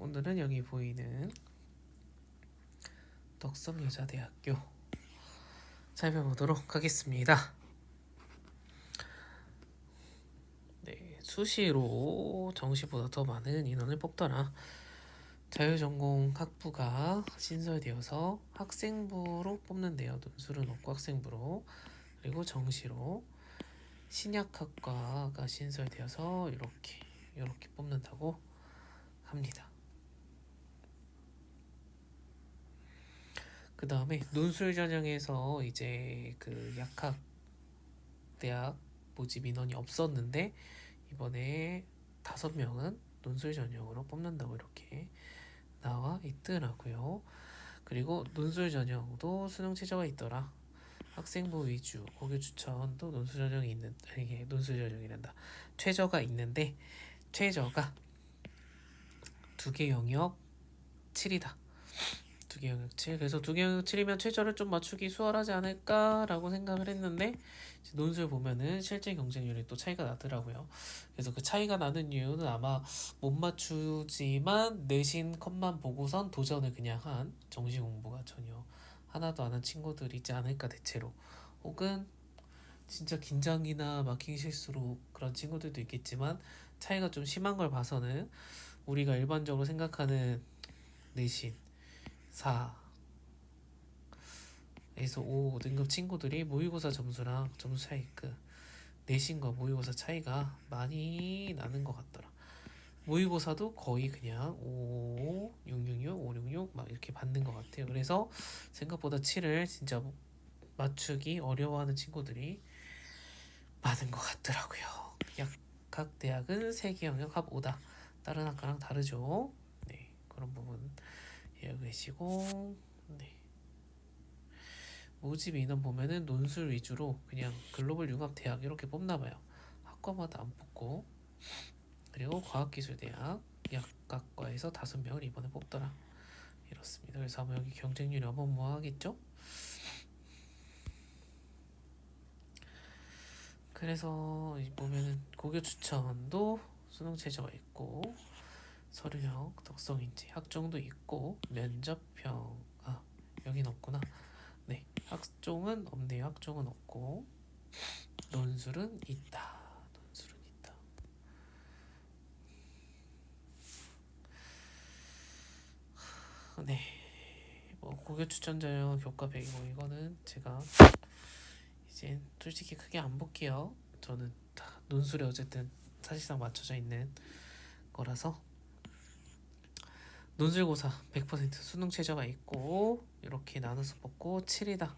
오늘은 여기 보이는 덕성여자대학교 살펴보도록 하겠습니다. 네, 수시로 정시보다 더 많은 인원을 뽑더라. 자유전공 학부가 신설되어서 학생부로 뽑는데요. 논술은 없고 학생부로. 그리고 정시로 신약학과가 신설되어서 이렇게 뽑는다고 합니다. 그 다음에 논술 전형에서 이제 그 약학 대학 모집 인원이 없었는데 이번에 5명은 논술 전형으로 뽑는다고 이렇게 나와 있더라고요. 그리고 논술 전형도 수능 최저가 있더라. 학생부 위주 고교 추천도 논술 전형이 있는 이게 논술 전형이란다. 최저가 있는데 최저가 2개 영역 7이다. 2개 영역 7. 그래서 2개 영역 7이면 최저를 좀 맞추기 수월하지 않을까라고 생각을 했는데 논술 보면은 실제 경쟁률이 또 차이가 나더라고요. 그래서 그 차이가 나는 이유는 아마 못 맞추지만 내신 컷만 보고선 도전을 그냥 한 정시 공부가 전혀 하나도 안 한 친구들이지 않을까 대체로. 혹은 진짜 긴장이나 마킹 실수로 그런 친구들도 있겠지만 차이가 좀 심한 걸 봐서는 우리가 일반적으로 생각하는 내신 4에서 5 등급 친구들이 모의고사 점수랑 점수 차이 내신과 모의고사 차이가 많이 나는 것 같더라. 모의고사도 거의 그냥 5, 666, 566 막 이렇게 받는 것 같아요. 그래서 생각보다 7을 진짜 맞추기 어려워하는 친구들이 많은 것 같더라고요. 각 대학은 3개 영역 합 5다. 다른 학과랑 다르죠. 네, 그런 부분 이해하고 계시고, 네. 모집 인원 보면은 논술 위주로 그냥 글로벌 융합 대학 이렇게 뽑나봐요. 학과마다 안 뽑고. 그리고 과학기술대학 약학과에서 5명을 이번에 뽑더라. 이렇습니다. 그래서 아마 여기 경쟁률이 어마어마하겠죠? 그래서 보면은 고교 추천도 수능 최저가 있고 서류형, 덕성인지, 학종도 있고 면접형 여긴 없구나. 네, 학종은 없네요. 학종은 없고 논술은 있다. 논술은 있다. 네, 뭐 고교 추천 전형 교과 100이고 이거는 제가 이제 솔직히 크게 안 볼게요. 저는 다 논술에 어쨌든 사실상 맞춰져 있는 거라서 논술고사 100% 수능 최저가 있고 이렇게 나눠서 뽑고 7이다.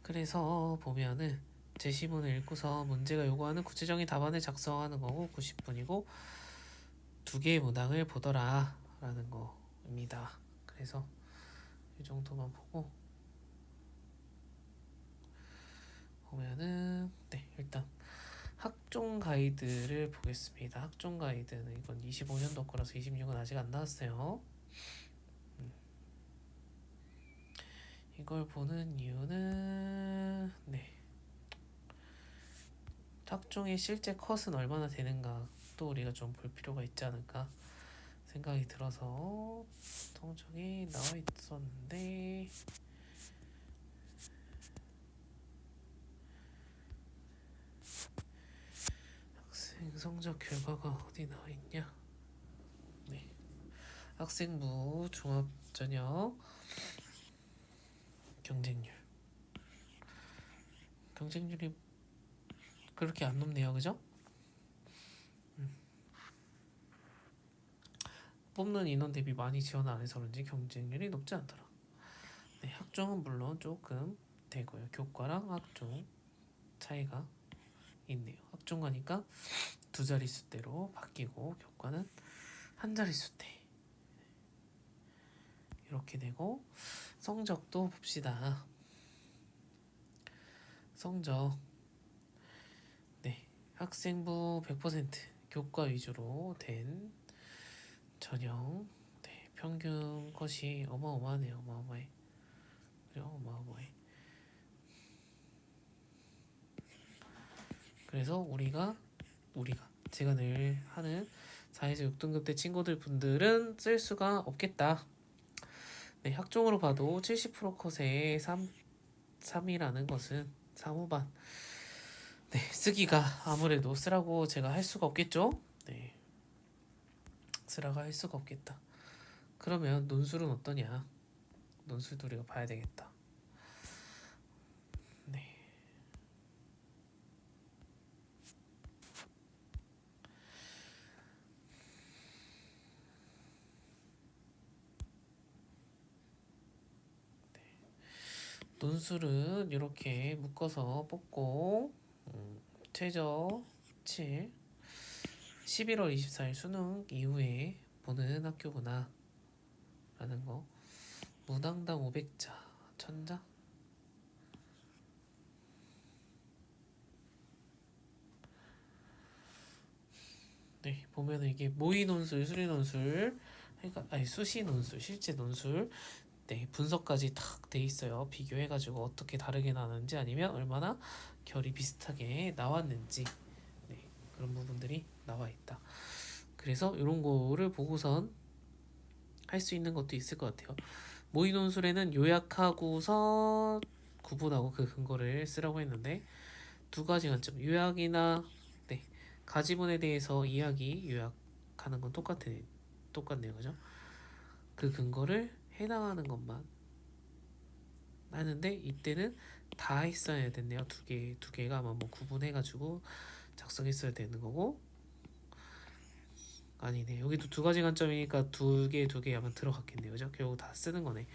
그래서 보면은 제시문을 읽고서 문제가 요구하는 구체적인 답안을 작성하는 거고 90분이고 2개의 문항을 보더라 라는 거입니다. 그래서 이 정도만 보고 보면은 네, 일단 학종 가이드를 보겠습니다. 학종 가이드는 이건 25년도 거라서 26은 아직 안 나왔어요. 이걸 보는 이유는 네, 학종의 실제 컷은 얼마나 되는가 또 우리가 좀 볼 필요가 있지 않을까 생각이 들어서 통정이 나와 있었는데 학생 성적 결과가 어디 나와 있냐? 네, 학생부 종합 전형 경쟁률이 그렇게 안 높네요, 그죠? 뽑는 인원 대비 많이 지원 안 해서 그런지 경쟁률이 높지 않더라. 네, 학종은 물론 조금 되고요. 교과랑 학종 차이가 있네요. 학종 가니까 2자릿수대로 바뀌고 교과는 1자릿수대 이렇게 되고 성적도 봅시다. 성적 네, 학생부 100% 교과 위주로 된 전형 네, 평균 컷이 어마어마하네요. 어마어마해. 그래서 우리가 제가 늘 하는 4에서 6등급 대 친구들 분들은 쓸 수가 없겠다. 네, 학종으로 봐도 70% 컷에 3이라는 것은 사무반. 네, 쓰기가 아무래도 쓰라고 제가 할 수가 없겠죠? 네, 쓰라고 할 수가 없겠다. 그러면 논술은 어떠냐? 논술도 우리가 봐야 되겠다. 네. 논술은 이렇게 묶어서 뽑고 최저 7 11월 24일 수능 이후에 보는 학교구나 라는 거. 문항당 500자 천자. 네, 보면은 이게 모의 논술, 수리 논술, 그러니까 아니 수시 논술, 실제 논술, 네 분석까지 탁 돼 있어요. 비교해가지고 어떻게 다르게 나는지 아니면 얼마나 결이 비슷하게 나왔는지, 네 그런 부분들이 나와 있다. 그래서 이런 거를 보고선 할 수 있는 것도 있을 것 같아요. 모의 논술에는 요약하고서 구분하고 그 근거를 쓰라고 했는데 두 가지 관점, 요약이나 네 가지문에 대해서 이야기 요약하는 건 똑같네요, 그죠? 그 근거를 해당하는 것만 하는데 이때는 다 했어야 됐네요. 두 개가 아마 뭐 구분해가지고 작성했어야 되는 거고. 아니네, 여기도 두 가지 관점이니까 두 개 아마 들어갔겠네요, 그죠? 결국 다 쓰는 거네.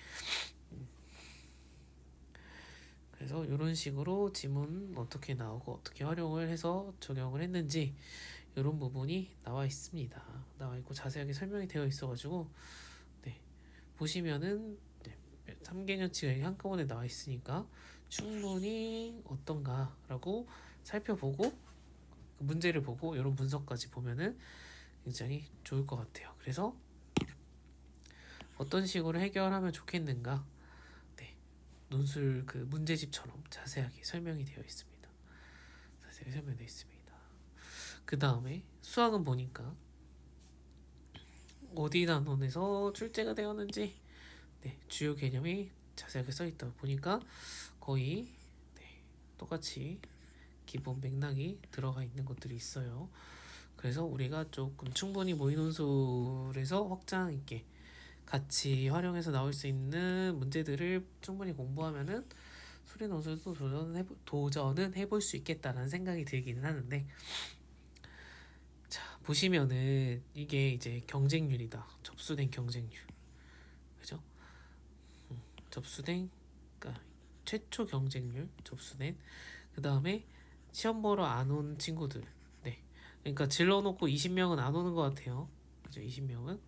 그래서 이런 식으로 지문 어떻게 나오고 어떻게 활용을 해서 적용을 했는지 이런 부분이 나와 있습니다. 나와 있고 자세하게 설명이 되어 있어가지고 네, 보시면은 네, 3개년치가 한꺼번에 나와 있으니까 충분히 어떤가라고 살펴보고 그 문제를 보고 이런 분석까지 보면은 굉장히 좋을 것 같아요. 그래서 어떤 식으로 해결하면 좋겠는가? 네, 논술 그 문제집처럼 자세하게 설명이 되어 있습니다. 자세하게 설명되어 있습니다. 그 다음에 수학은 보니까 어디 단원에서 출제가 되었는지 네, 주요 개념이 자세하게 써있다 보니까 거의 네, 똑같이 기본 맥락이 들어가 있는 것들이 있어요. 그래서 우리가 조금 충분히 모의논술에서 확장 있게 같이 활용해서 나올 수 있는 문제들을 충분히 공부하면은 수리논술도 도전은 해볼 수 있겠다라는 생각이 들기는 하는데, 자 보시면은 이게 이제 경쟁률이다. 접수된 경쟁률, 그죠? 접수된, 그러니까 최초 경쟁률 접수된, 그 다음에 시험 보러 안 온 친구들. 네, 그러니까 질러놓고 20명은 안 오는 것 같아요, 그죠? 20명은.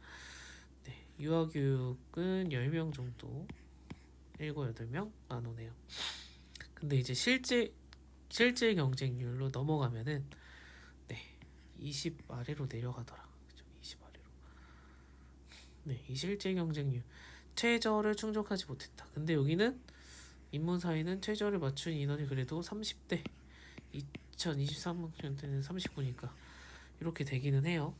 네, 유아교육은 10명 정도, 7, 8명 안 오네요. 근데 이제 실제 경쟁률로 넘어가면은 네, 20 아래로 내려가더라. 그죠? 20 아래로. 네, 이 실제 경쟁률 최저를 충족하지 못했다. 근데 여기는 인문사회는 최저를 맞춘 인원이 그래도 30대, 2023학년때는 39니까 이렇게 되기는 해요.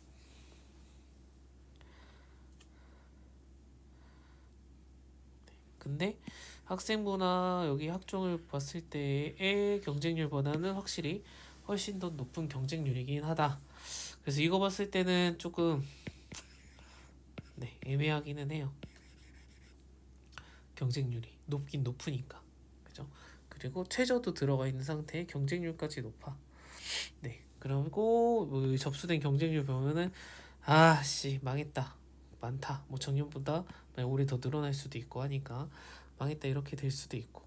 근데 학생부나 여기 학종을 봤을 때의 경쟁률보다는 확실히 훨씬 더 높은 경쟁률이긴 하다. 그래서 이거 봤을 때는 조금 네, 애매하기는 해요. 경쟁률이 높긴 높으니까, 그죠? 그리고 최저도 들어가 있는 상태에 경쟁률까지 높아. 네, 그리고 뭐 접수된 경쟁률 보면은 아씨 망했다, 많다, 뭐 작년보다 올해 더 늘어날 수도 있고 하니까 망했다 이렇게 될 수도 있고.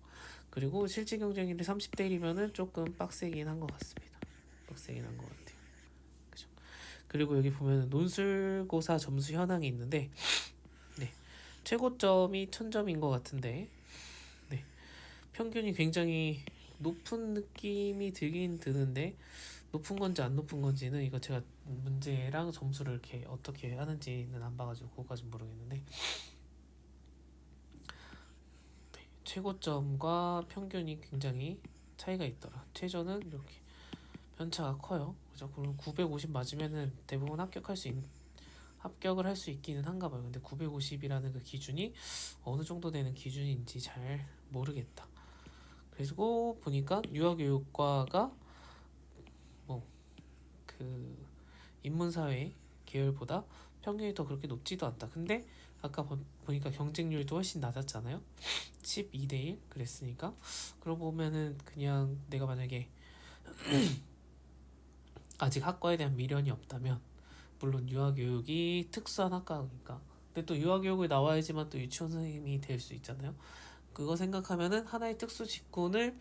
그리고 실제 경쟁률이 30대 1이면은 조금 빡세긴 한 것 같습니다. 빡세긴 한 것 같아요. 그죠? 그리고 여기 보면은 논술고사 점수 현황이 있는데 네, 최고점이 1000점인 것 같은데 네, 평균이 굉장히 높은 느낌이 들긴 드는데 높은 건지 안 높은 건지는 이거 제가 문제랑 점수를 이렇게 어떻게 하는지는 안 봐가지고 그거까진 모르겠는데 최고점과 평균이 굉장히 차이가 있더라. 최저는 이렇게 편차가 커요. 그죠? 그럼 950 맞으면은 대부분 합격을 할 수 있기는 한가 봐요. 근데 950이라는 그 기준이 어느 정도 되는 기준인지 잘 모르겠다. 그리고 보니까 유아교육과가 뭐 그 인문사회 계열보다 평균이 더 그렇게 높지도 않다. 근데 아까 보니까 경쟁률도 훨씬 낮았잖아요. 12대 1 그랬으니까 그러고 보면은 그냥 내가 만약에 아직 학과에 대한 미련이 없다면 물론 유아교육이 특수한 학과니까 근데 또 유아교육을 나와야지만 또 유치원 선생님이 될 수 있잖아요. 그거 생각하면은 하나의 특수 직군을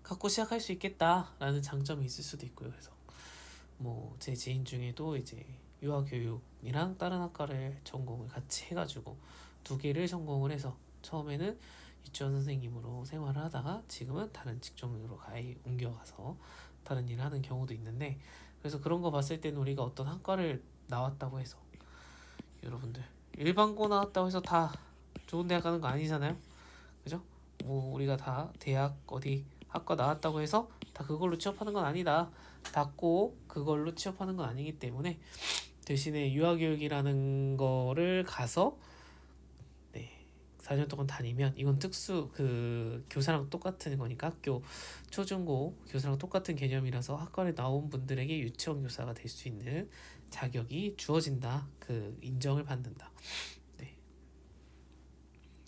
갖고 시작할 수 있겠다라는 장점이 있을 수도 있고요. 그래서 뭐 제 지인 중에도 이제 유아교육이랑 다른 학과를 전공을 같이 해가지고 두 개를 전공을 해서 처음에는 유치원 선생님으로 생활을 하다가 지금은 다른 직종으로 옮겨가서 다른 일을 하는 경우도 있는데 그래서 그런 거 봤을 때는 우리가 어떤 학과를 나왔다고 해서 여러분들 일반고 나왔다고 해서 다 좋은 대학 가는 거 아니잖아요. 그죠? 뭐 우리가 다 대학 어디 학과 나왔다고 해서 다 그걸로 취업하는 건 아니다. 다 꼭 그걸로 취업하는 건 아니기 때문에 대신에 유아교육이라는 거를 가서 네, 4년 동안 다니면 이건 특수 그 교사랑 똑같은 거니까 학교 초중고 교사랑 똑같은 개념이라서 학과에 나온 분들에게 유치원 교사가 될 수 있는 자격이 주어진다. 그 인정을 받는다. 네.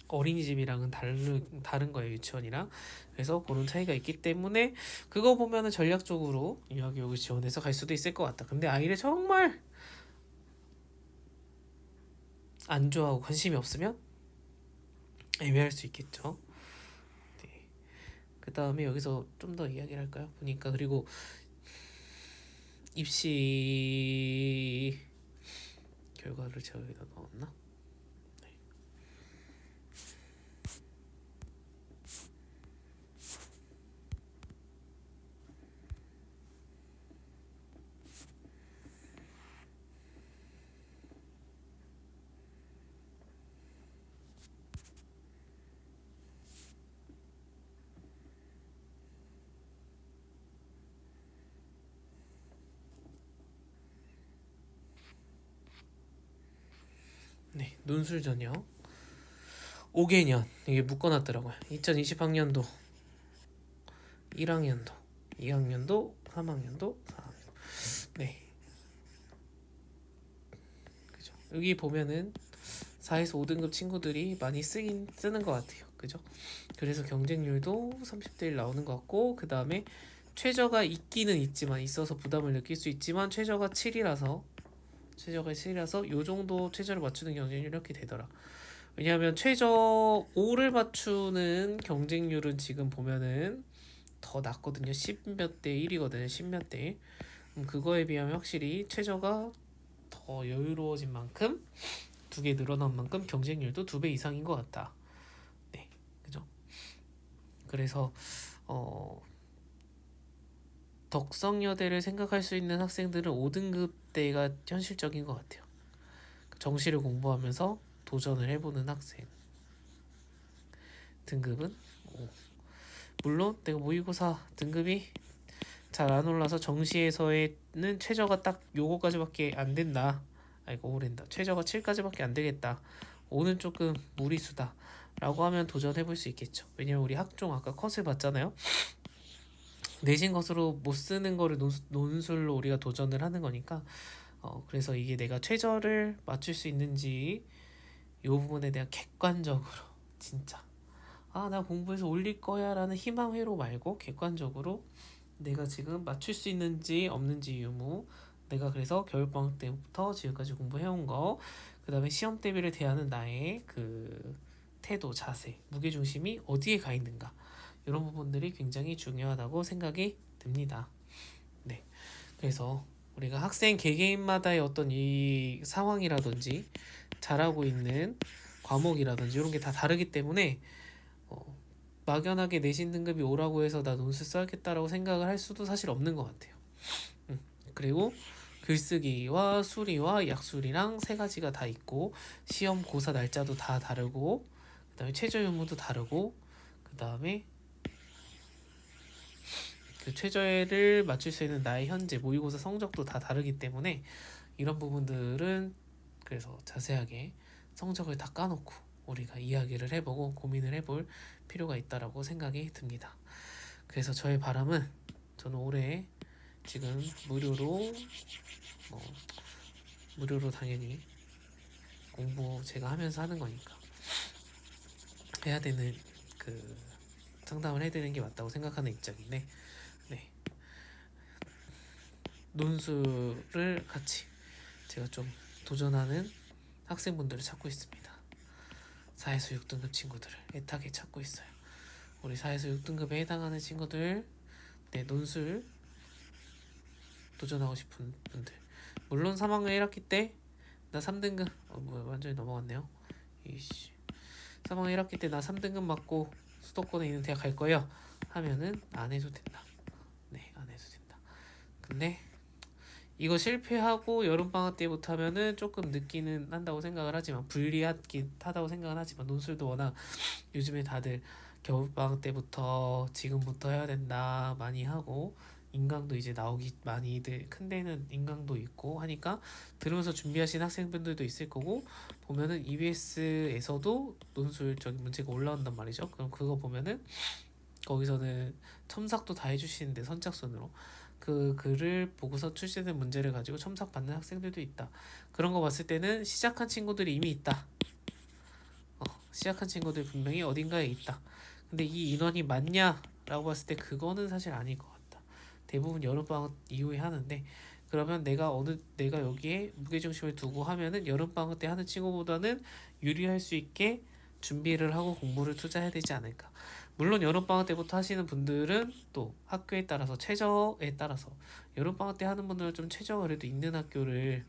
어린이집이랑은 다른 거예요, 유치원이랑. 그래서 그런 차이가 있기 때문에 그거 보면은 전략적으로 유아교육을 지원해서 갈 수도 있을 것 같다. 근데 아이를 정말 안 좋아하고 관심이 없으면 애매할 수 있겠죠. 네. 그 다음에 여기서 좀 더 이야기를 할까요? 보니까 그리고 입시 결과를 제가 여기다 넣었나? 네, 논술 전형 5개년 이게 묶어놨더라고요. 2020학년도, 1학년도, 2학년도, 3학년도, 4학년도. 네, 그죠. 여기 보면은 4에서 5등급 친구들이 많이 쓰는 것 같아요. 그죠? 그래서 경쟁률도 30대 1 나오는 것 같고 그 다음에 최저가 있기는 있지만 있어서 부담을 느낄 수 있지만 최저가 7이라서 요 정도 최저를 맞추는 경쟁률이 이렇게 되더라. 왜냐하면 최저 5를 맞추는 경쟁률은 지금 보면은 더 낮거든요. 10몇 대 1이거든요. 10몇 대 1. 그거에 비하면 확실히 최저가 더 여유로워진 만큼 두 개 늘어난 만큼 경쟁률도 2배 이상인 것 같다. 네, 그죠? 그래서 덕성여대를 생각할 수 있는 학생들은 5등급대가 현실적인 것 같아요. 정시를 공부하면서 도전을 해보는 학생 등급은 5. 물론 내가 모의고사 등급이 잘 안 올라서 정시에서는 최저가 딱 요거까지밖에 안 된다. 아이고 오랜다. 최저가 7까지밖에 안 되겠다. 5는 조금 무리수다. 라고 하면 도전해볼 수 있겠죠. 왜냐면 우리 학종 아까 컷을 봤잖아요. 내신 것으로 못 쓰는 거를 논술로 우리가 도전을 하는 거니까 그래서 이게 내가 최저를 맞출 수 있는지 이 부분에 대한 객관적으로 진짜 나 공부해서 올릴 거야 라는 희망회로 말고 객관적으로 내가 지금 맞출 수 있는지 없는지 유무 내가 그래서 겨울방학 때부터 지금까지 공부해온 거 그 다음에 시험 대비를 대하는 나의 그 태도, 자세, 무게중심이 어디에 가 있는가 이런 부분들이 굉장히 중요하다고 생각이 듭니다. 네, 그래서 우리가 학생 개개인마다의 어떤 이 상황이라든지 잘하고 있는 과목이라든지 이런 게 다 다르기 때문에 막연하게 내신 등급이 5라고 해서 나 논술 써야겠다라고 생각을 할 수도 사실 없는 것 같아요. 그리고 글쓰기와 수리와 약술이랑 세 가지가 다 있고 시험 고사 날짜도 다 다르고 그 다음에 최저 유무도 다르고 그 다음에 그 최저를 맞출 수 있는 나의 현재 모의고사 성적도 다 다르기 때문에 이런 부분들은 그래서 자세하게 성적을 다 까놓고 우리가 이야기를 해보고 고민을 해볼 필요가 있다라고 생각이 듭니다. 그래서 저의 바람은 저는 올해 지금 뭐 무료로 당연히 공부 제가 하면서 하는 거니까 해야 되는 그 상담을 해드리는 게 맞다고 생각하는 입장인데, 네, 논술을 같이 제가 좀 도전하는 학생분들을 찾고 있습니다. 4에서 6등급 친구들을 애타게 찾고 있어요. 우리 4에서 6등급에 해당하는 친구들, 네, 논술 도전하고 싶은 분들, 물론 3학년 1학기 때 나 3등급 완전히 넘어갔네요. 이씨, 3학년 1학기 때 나 3등급 맞고 수도권에 있는 대학 갈 거예요 하면은 안 해도 된다. 네, 안 해도 된다. 근데 이거 실패하고 여름방학 때부터 하면은 조금 늦기는 한다고 생각을 하지만, 불리하긴 하다고 생각은 하지만, 논술도 워낙 요즘에 다들 겨울방학 때부터 지금부터 해야 된다 많이 하고, 인강도 이제 나오기 많이들 큰 데는 인강도 있고 하니까 들으면서 준비하신 학생분들도 있을 거고, 보면은 EBS에서도 논술적인 문제가 올라온단 말이죠. 그럼 그거 보면은 거기서는 첨삭도 다 해주시는데 선착순으로 그 글을 보고서 출제된 문제를 가지고 첨삭 받는 학생들도 있다. 그런 거 봤을 때는 시작한 친구들이 이미 있다. 시작한 친구들 분명히 어딘가에 있다. 근데 이 인원이 많냐라고 봤을 때 그거는 사실 아닐 것 같다. 대부분 여름방학 이후에 하는데, 그러면 내가 여기에 무게중심을 두고 하면은 여름방학 때 하는 친구보다는 유리할 수 있게 준비를 하고 공부를 투자해야 되지 않을까. 물론 여름방학 때부터 하시는 분들은 또 학교에 따라서 최저에 따라서, 여름방학 때 하는 분들은 좀 최저가 그래도 있는 학교를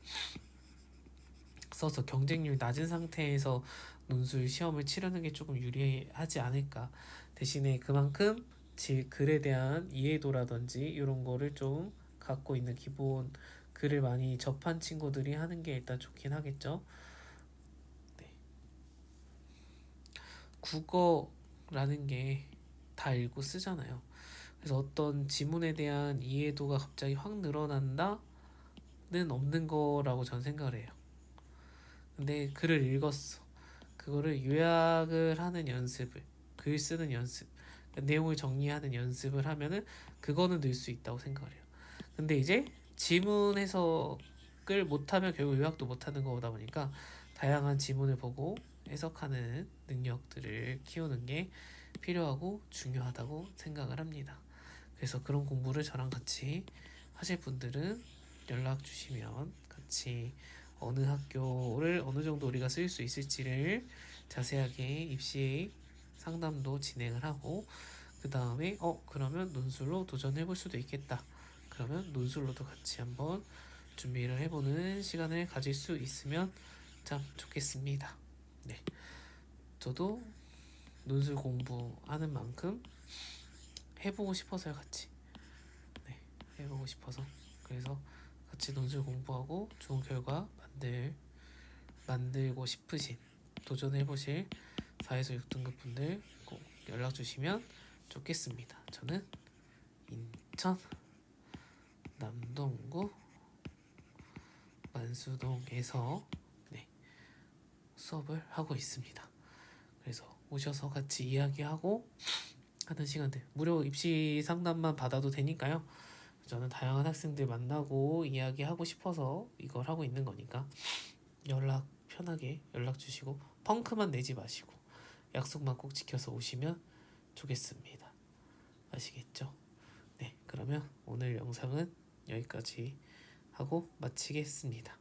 써서 경쟁률 낮은 상태에서 논술 시험을 치르는 게 조금 유리하지 않을까. 대신에 그만큼 글에 대한 이해도라든지 이런 거를 좀 갖고 있는 기본 글을 많이 접한 친구들이 하는 게 일단 좋긴 하겠죠. 네. 국어라는 게 다 읽고 쓰잖아요. 그래서 어떤 지문에 대한 이해도가 갑자기 확 늘어난다는 없는 거라고 전 생각을 해요. 근데 글을 읽었어. 그거를 요약을 하는 연습을, 글 쓰는 연습, 그러니까 내용을 정리하는 연습을 하면은 그거는 늘 수 있다고 생각을 해요. 근데 이제 지문 해석을 못하면 결국 요약도 못하는 거다 보니까 다양한 지문을 보고 해석하는 능력들을 키우는 게 필요하고 중요하다고 생각을 합니다. 그래서 그런 공부를 저랑 같이 하실 분들은 연락 주시면 같이 어느 학교를 어느 정도 우리가 쓸 수 있을지를 자세하게 입시 상담도 진행을 하고, 그 다음에 그러면 논술로 도전해 볼 수도 있겠다. 그러면 논술로도 같이 한번 준비를 해보는 시간을 가질 수 있으면 참 좋겠습니다. 네, 저도 논술 공부하는 만큼 해보고 싶어서요, 같이. 네, 해보고 싶어서. 그래서 같이 논술 공부하고 좋은 결과 만들고 싶으신, 도전해보실 4에서 6등급 분들 꼭 연락 주시면 좋겠습니다. 저는 인천 남동구 만수동에서 네, 수업을 하고 있습니다. 그래서 오셔서 같이 이야기하고 하는 시간들, 무료 입시 상담만 받아도 되니까요. 저는 다양한 학생들 만나고 이야기하고 싶어서 이걸 하고 있는 거니까 편하게 연락 주시고 펑크만 내지 마시고 약속만 꼭 지켜서 오시면 좋겠습니다. 아시겠죠? 네, 그러면 오늘 영상은 여기까지 하고 마치겠습니다.